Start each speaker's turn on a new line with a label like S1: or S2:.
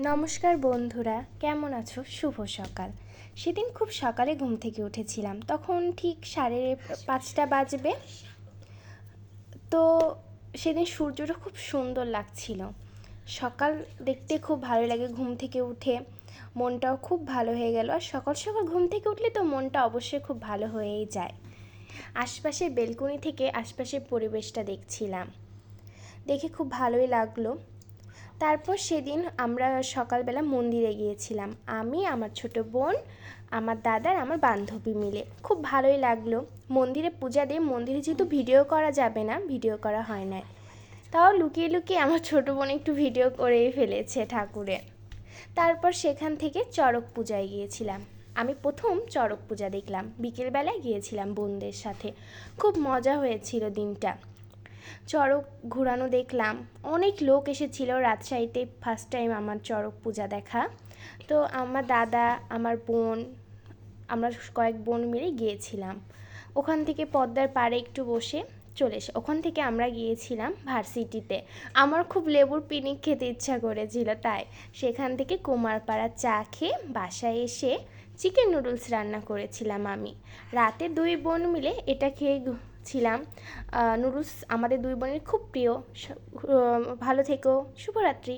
S1: নমস্কার বন্ধুরা, কেমন আছো? শুভ সকাল। সেদিন খুব সকালে ঘুম থেকে উঠেছিলাম, তখন ঠিক 5:30 বাজবে। তো সেদিন সূর্যটা খুব সুন্দর লাগছিল। সকাল দেখতে খুব ভালো লাগে, ঘুম থেকে উঠে মনটাও খুব ভালো হয়ে গেল। আর সকাল সকাল ঘুম থেকে উঠলে তো মনটা অবশ্যই খুব ভালো হয়েই যায়। আশপাশের বেলকনি থেকে আশপাশের পরিবেশটা দেখছিলাম, দেখে খুব ভালোই লাগলো। তারপর সেদিন আমরা সকালবেলা মন্দিরে গিয়েছিলাম, আমি, আমার ছোট বোন, আমার দাদা আর আমার বান্ধবী মিলে। খুব ভালোই লাগলো। মন্দিরে পূজা দিয়ে, মন্দিরে যেহেতু ভিডিও করা যাবে না, ভিডিও করা হয় না, তাও লুকিয়ে লুকিয়ে আমার ছোট বোন একটু ভিডিও করেই ফেলেছে ঠাকুরের। তারপর সেখান থেকে চড়ক পূজায় গিয়েছিলাম। আমি প্রথম চড়ক পূজা দেখলাম, বিকেলবেলায় গিয়েছিলাম বোনদের সাথে। খুব মজা হয়েছিল দিনটা। চড়ক ঘোরানো দেখলাম, অনেক লোক এসেছিল। রাজশাহীতে ফার্স্ট টাইম আমার চড়ক পূজা দেখা। তো আমার দাদা, আমার বোন, আমরা কয়েক বোন মিলে গিয়েছিলাম। ওখান থেকে পদ্মার পাড়ে একটু বসে চলে এসে ওখান থেকে আমরা গিয়েছিলাম ভার্সিটিতে। আমার খুব লেবুর পিনিক খেতে ইচ্ছা করেছিল, তাই সেখান থেকে কুমারপাড়া চা খেয়ে বাসায় এসে চিকেন নুডলস রান্না করেছিলাম আমি। রাতে দুই বোন মিলে এটা খেয়ে ছিলাম। নুডলস আমাদের দুই বোনের খুব প্রিয়। ভালো থেকো, শুভরাত্রি।